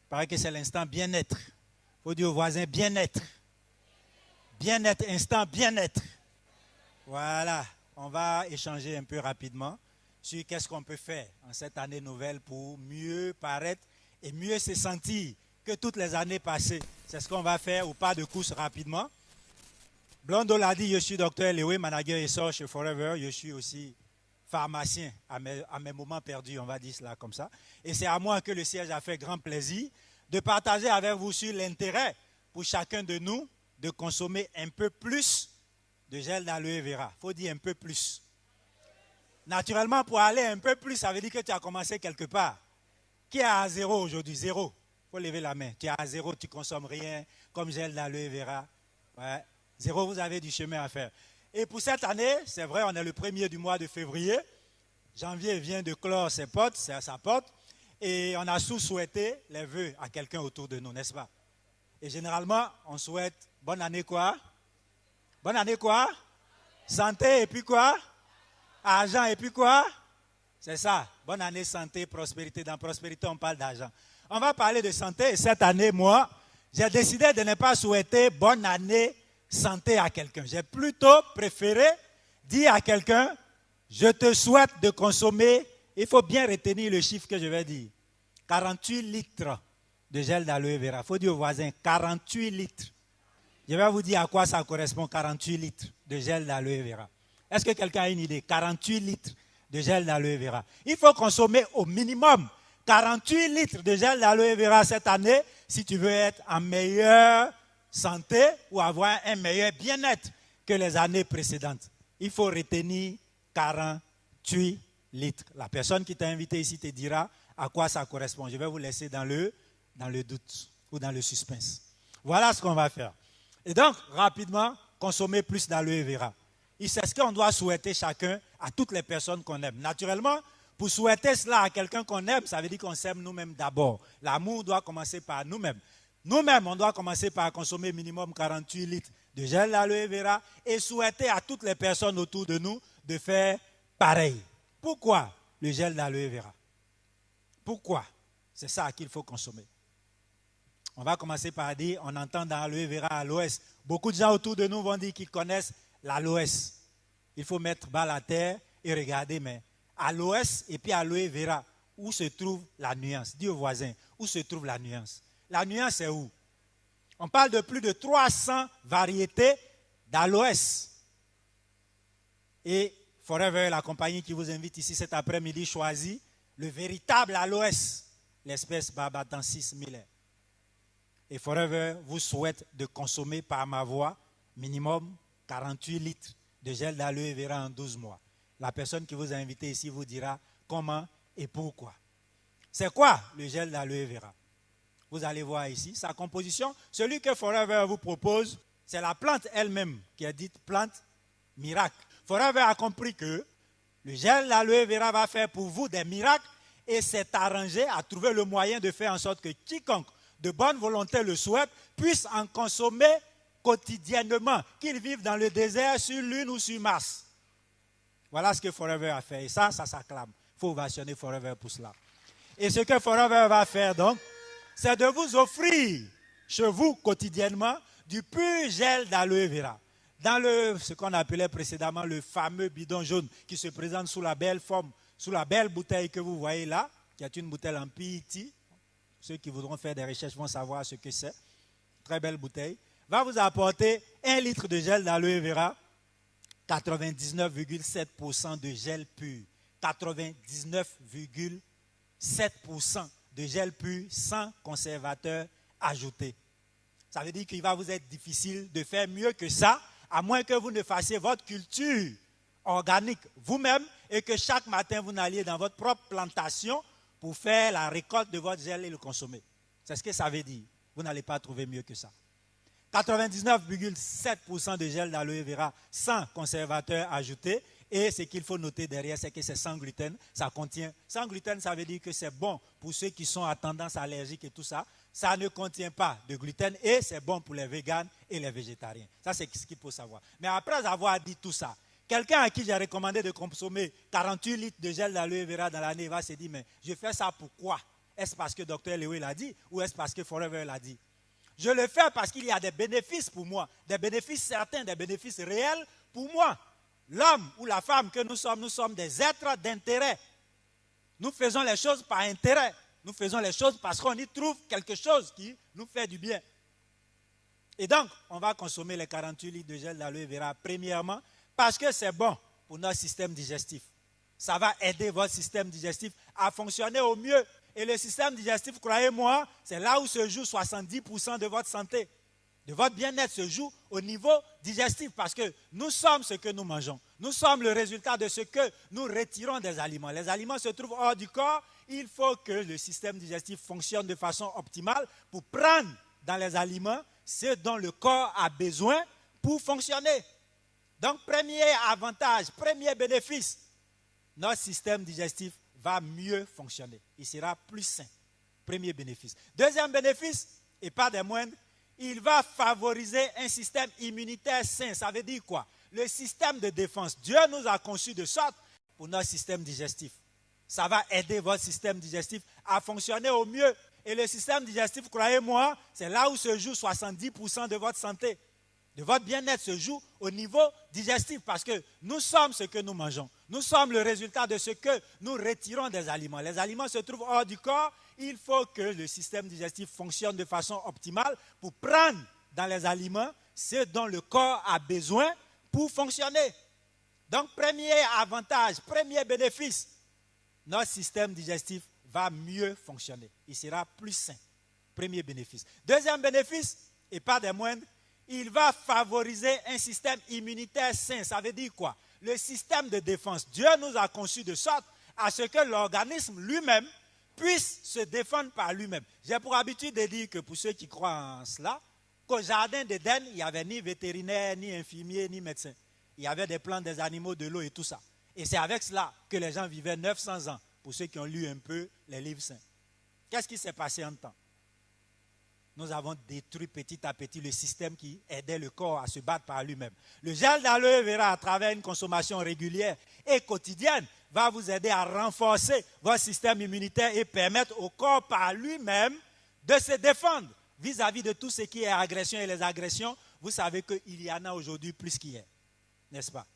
Il paraît que c'est l'instant bien-être. Il faut dire au voisin bien-être. Bien-être, instant bien-être. Voilà, on va échanger un peu rapidement sur qu'est-ce qu'on peut faire en cette année nouvelle pour mieux paraître et mieux se sentir que toutes les années passées. C'est ce qu'on va faire au pas de course rapidement. Blondo l'a dit, je suis docteur Léo, manager et sort chez Forever. Je suis aussi pharmacien à mes moments perdus, on va dire cela comme ça. Et c'est à moi que le siège a fait grand plaisir de partager avec vous sur l'intérêt pour chacun de nous de consommer un peu plus de gel d'aloe vera. Il faut dire un peu plus. Naturellement, pour aller un peu plus, ça veut dire que tu as commencé quelque part. Qui est à zéro aujourd'hui? Zéro. Il faut lever la main. Tu es à zéro, tu ne consommes rien comme gel d'aloe vera. Ouais. Zéro, vous avez du chemin à faire. Et pour cette année, c'est vrai, on est le 1er du mois de février. Janvier vient de clore ses potes, c'est sa pote. Et on a souhaité les vœux à quelqu'un autour de nous, n'est-ce pas? Et généralement, on souhaite bonne année quoi? Bonne année quoi? Santé et puis quoi? Argent et puis quoi? C'est ça. Bonne année, santé, prospérité. Dans prospérité, on parle d'argent. On va parler de santé. Et cette année, moi, j'ai décidé de ne pas souhaiter bonne année, santé à quelqu'un. J'ai plutôt préféré dire à quelqu'un, je te souhaite de consommer, il faut bien retenir le chiffre que je vais dire, 48 litres de gel d'aloe vera. Il faut dire au voisin, 48 litres. Je vais vous dire à quoi ça correspond, 48 litres de gel d'aloe vera. Est-ce que quelqu'un a une idée? 48 litres de gel d'aloe vera. Il faut consommer au minimum 48 litres de gel d'aloe vera cette année si tu veux être en meilleure santé ou avoir un meilleur bien-être que les années précédentes. Il faut retenir 48 litres. La personne qui t'a invité ici te dira à quoi ça correspond. Je vais vous laisser dans le doute ou dans le suspense. Voilà ce qu'on va faire. Et donc, rapidement, consommer plus d'aloe vera. C'est ce qu'on doit souhaiter chacun à toutes les personnes qu'on aime. Naturellement, pour souhaiter cela à quelqu'un qu'on aime, ça veut dire qu'on s'aime nous-mêmes d'abord. L'amour doit commencer par nous-mêmes. Nous-mêmes, on doit commencer par consommer minimum 48 litres de gel d'aloe vera et souhaiter à toutes les personnes autour de nous de faire pareil. Pourquoi le gel d'aloe vera? Pourquoi? C'est ça qu'il faut consommer. On va commencer par dire, on entend dans aloe vera aloès. Beaucoup de gens autour de nous vont dire qu'ils connaissent l'aloès. Il faut mettre bas la terre et regarder, mais aloès et puis aloe vera, où se trouve la nuance? Dis au voisin, où se trouve la nuance? La nuance est où? On parle de plus de 300 variétés d'aloès. Et Forever, la compagnie qui vous invite ici cet après-midi, choisit le véritable aloès, l'espèce Barbadensis miller. Et Forever vous souhaite de consommer par ma voix minimum 48 litres de gel d'aloe vera en 12 mois. La personne qui vous a invité ici vous dira comment et pourquoi. C'est quoi le gel d'aloe vera? Vous allez voir ici sa composition. Celui que Forever vous propose, c'est la plante elle-même qui est dite plante miracle. Forever a compris que le gel d'aloe vera va faire pour vous des miracles et s'est arrangé à trouver le moyen de faire en sorte que quiconque de bonne volonté le souhaite puisse en consommer quotidiennement, qu'il vive dans le désert, sur Lune ou sur Mars. Voilà ce que Forever a fait. Et ça s'acclame. Il faut ovationner Forever pour cela. Et ce que Forever va faire donc, c'est de vous offrir chez vous quotidiennement du pur gel d'aloe vera. Dans ce qu'on appelait précédemment le fameux bidon jaune qui se présente sous la belle forme, sous la belle bouteille que vous voyez là, qui est une bouteille en PET. Ceux qui voudront faire des recherches vont savoir ce que c'est. Très belle bouteille. Va vous apporter 1 litre de gel d'aloe vera, 99,7% de gel pur. 99,7% de gel pur sans conservateur ajouté. Ça veut dire qu'il va vous être difficile de faire mieux que ça, à moins que vous ne fassiez votre culture organique vous-même et que chaque matin vous n'alliez dans votre propre plantation pour faire la récolte de votre gel et le consommer. C'est ce que ça veut dire. Vous n'allez pas trouver mieux que ça. 99,7% de gel d'aloe vera sans conservateur ajouté. Et ce qu'il faut noter derrière, c'est que c'est sans gluten. Ça contient, sans gluten, ça veut dire que c'est bon pour ceux qui sont à tendance allergique et tout ça. Ça ne contient pas de gluten et c'est bon pour les véganes et les végétariens. Ça, c'est ce qu'il faut savoir. Mais après avoir dit tout ça, quelqu'un à qui j'ai recommandé de consommer 48 litres de gel d'aloe vera dans l'année va se dire, mais je fais ça pourquoi? Est-ce parce que Dr. Léo l'a dit ou est-ce parce que Forever l'a dit? Je le fais parce qu'il y a des bénéfices pour moi, des bénéfices certains, des bénéfices réels pour moi. L'homme ou la femme que nous sommes des êtres d'intérêt. Nous faisons les choses par intérêt. Nous faisons les choses parce qu'on y trouve quelque chose qui nous fait du bien. Et donc, on va consommer les 48 litres de gel d'aloe vera, premièrement, parce que c'est bon pour notre système digestif. Ça va aider votre système digestif à fonctionner au mieux. Et le système digestif, croyez-moi, c'est là où se joue 70% de votre santé. De votre bien-être se joue au niveau digestif, parce que nous sommes ce que nous mangeons. Nous sommes le résultat de ce que nous retirons des aliments. Les aliments se trouvent hors du corps. Il faut que le système digestif fonctionne de façon optimale pour prendre dans les aliments ce dont le corps a besoin pour fonctionner. Donc, premier avantage, premier bénéfice, notre système digestif va mieux fonctionner. Il sera plus sain. Premier bénéfice. Deuxième bénéfice, et pas des moindres, il va favoriser un système immunitaire sain. Ça veut dire quoi? Le système de défense. Dieu nous a conçus de sorte pour notre système digestif. Ça va aider votre système digestif à fonctionner au mieux. Et le système digestif, croyez-moi, c'est là où se joue 70% de votre santé. De votre bien-être se joue au niveau digestif, parce que nous sommes ce que nous mangeons. Nous sommes le résultat de ce que nous retirons des aliments. Les aliments se trouvent hors du corps. Il faut que le système digestif fonctionne de façon optimale pour prendre dans les aliments ce dont le corps a besoin pour fonctionner. Donc, premier avantage, premier bénéfice, notre système digestif va mieux fonctionner. Il sera plus sain. Premier bénéfice. Deuxième bénéfice, et pas des moindres, il va favoriser un système immunitaire sain. Ça veut dire quoi? Le système de défense. Dieu nous a conçus de sorte à ce que l'organisme lui-même puisse se défendre par lui-même. J'ai pour habitude de dire que pour ceux qui croient en cela, qu'au jardin d'Éden, il n'y avait ni vétérinaire, ni infirmier, ni médecin. Il y avait des plantes, des animaux, de l'eau et tout ça. Et c'est avec cela que les gens vivaient 900 ans, pour ceux qui ont lu un peu les livres saints. Qu'est-ce qui s'est passé en temps? Nous avons détruit petit à petit le système qui aidait le corps à se battre par lui-même. Le gel d'aloe vera, à travers une consommation régulière et quotidienne, va vous aider à renforcer votre système immunitaire et permettre au corps par lui-même de se défendre vis-à-vis de tout ce qui est agression. Et les agressions, vous savez qu'il y en a aujourd'hui plus qu'hier, n'est-ce pas?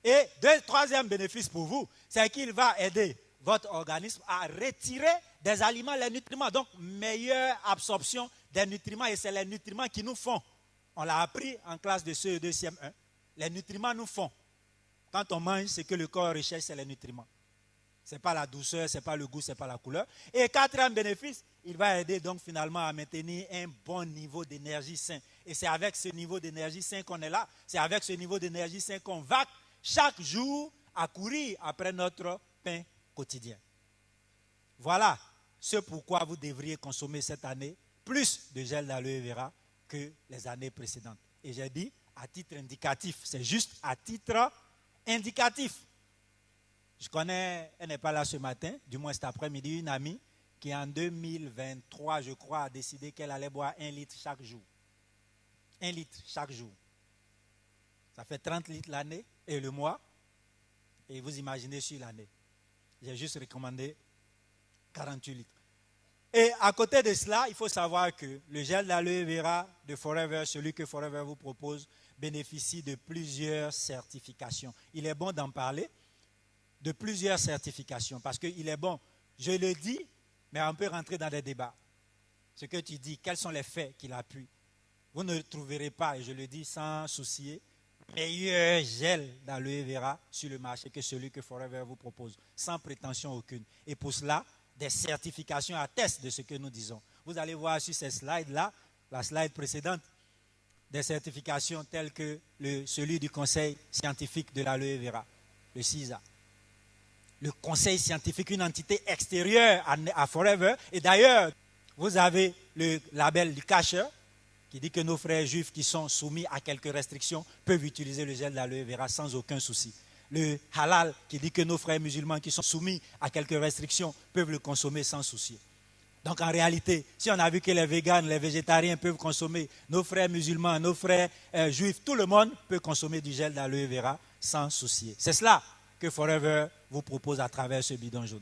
Et troisième bénéfice pour vous, c'est qu'il va aider votre organisme à retirer des aliments les nutriments. Donc, meilleure absorption des nutriments. Et c'est les nutriments qui nous font. On l'a appris en classe de CE2 CM1. Les nutriments nous font. Quand on mange, ce que le corps recherche, c'est les nutriments. Ce n'est pas la douceur, ce n'est pas le goût, ce n'est pas la couleur. Et quatrième bénéfice, il va aider donc finalement à maintenir un bon niveau d'énergie sain. Et c'est avec ce niveau d'énergie sain qu'on est là. C'est avec ce niveau d'énergie sain qu'on va chaque jour à courir après notre pain quotidien. Voilà ce pourquoi vous devriez consommer cette année plus de gel d'aloe vera que les années précédentes. Et j'ai dit à titre indicatif, c'est juste à titre indicatif. Je connais, elle n'est pas là ce matin, du moins cet après-midi, une amie qui en 2023, je crois, a décidé qu'elle allait boire 1 litre chaque jour. 1 litre chaque jour. Ça fait 30 litres l'année et le mois. Et vous imaginez sur l'année. J'ai juste recommandé 48 litres. Et à côté de cela, il faut savoir que le gel d'aloe vera de Forever, celui que Forever vous propose, bénéficie de plusieurs certifications. Il est bon d'en parler, de plusieurs certifications, parce qu'il est bon. Je le dis, mais on peut rentrer dans des débats. Ce que tu dis, quels sont les faits qui l'appuient? Vous ne trouverez pas, et je le dis sans soucier, meilleur gel d'aloe vera sur le marché que celui que Forever vous propose, sans prétention aucune. Et pour cela, des certifications attestent de ce que nous disons. Vous allez voir sur ces slides-là, la slide précédente, des certifications telles que celui du Conseil scientifique de l'aloe vera, le CISA. Le Conseil scientifique, une entité extérieure à Forever. Et d'ailleurs, vous avez le label du Kasher, qui dit que nos frères juifs qui sont soumis à quelques restrictions peuvent utiliser le gel d'aloe vera sans aucun souci. Le halal, qui dit que nos frères musulmans qui sont soumis à quelques restrictions peuvent le consommer sans souci. Donc en réalité, si on a vu que les véganes, les végétariens peuvent consommer, nos frères musulmans, nos frères juifs, tout le monde peut consommer du gel d'aloe vera sans souci. C'est cela que Forever vous propose à travers ce bidon jaune.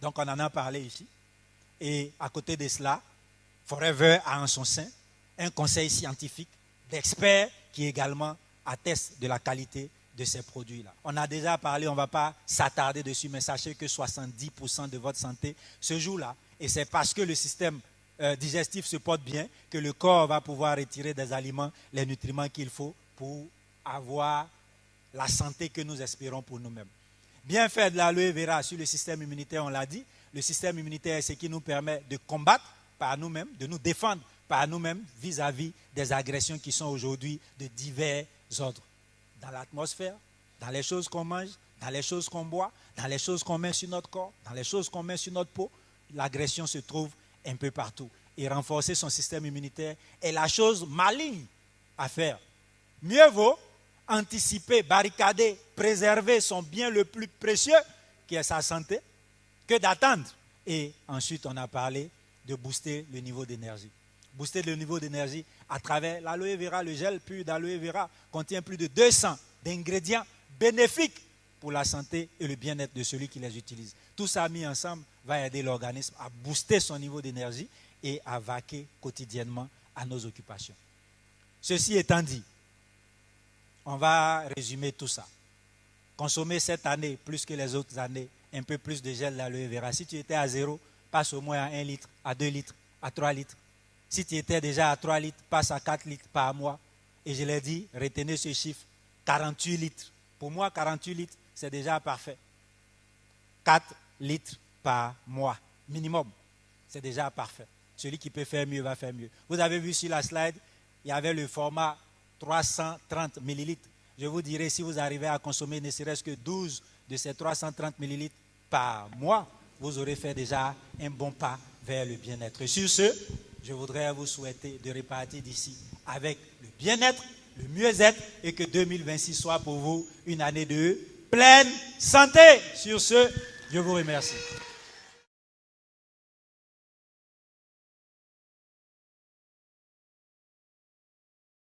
Donc on en a parlé ici. Et à côté de cela, Forever a en son sein un conseil scientifique d'experts qui également attestent de la qualité de ces produits-là. On a déjà parlé, on ne va pas s'attarder dessus, mais sachez que 70% de votre santé se joue là. Et c'est parce que le système digestif se porte bien que le corps va pouvoir retirer des aliments les nutriments qu'il faut pour avoir la santé que nous espérons pour nous-mêmes. Bien faire de l'aloe vera sur le système immunitaire, on l'a dit. Le système immunitaire est ce qui nous permet de combattre par nous-mêmes, de nous défendre par nous-mêmes vis-à-vis des agressions qui sont aujourd'hui de divers ordres. Dans l'atmosphère, dans les choses qu'on mange, dans les choses qu'on boit, dans les choses qu'on met sur notre corps, dans les choses qu'on met sur notre peau, l'agression se trouve un peu partout. Et renforcer son système immunitaire est la chose maligne à faire. Mieux vaut anticiper, barricader, préserver son bien le plus précieux, qui est sa santé, que d'attendre. Et ensuite, on a parlé de booster le niveau d'énergie. Booster le niveau d'énergie à travers l'aloe vera. Le gel pur d'aloe vera contient plus de 200 d'ingrédients bénéfiques pour la santé et le bien-être de celui qui les utilise. Tout ça mis ensemble va aider l'organisme à booster son niveau d'énergie et à vaquer quotidiennement à nos occupations. Ceci étant dit, on va résumer tout ça. Consommer cette année, plus que les autres années, un peu plus de gel d'aloe vera. Si tu étais à 0, passe au moins à 1 litre, à 2 litres, à 3 litres. Si tu étais déjà à 3 litres, passe à 4 litres par mois. Et je l'ai dit, retenez ce chiffre, 48 litres. Pour moi, 48 litres, c'est déjà parfait. 4 litres par mois, minimum. C'est déjà parfait. Celui qui peut faire mieux va faire mieux. Vous avez vu sur la slide, il y avait le format 330 millilitres. Je vous dirai, si vous arrivez à consommer ne serait-ce que 12 de ces 330 millilitres par mois, vous aurez fait déjà un bon pas vers le bien-être. Sur ce, je voudrais vous souhaiter de repartir d'ici avec le bien-être, le mieux-être et que 2026 soit pour vous une année de pleine santé. Sur ce, je vous remercie.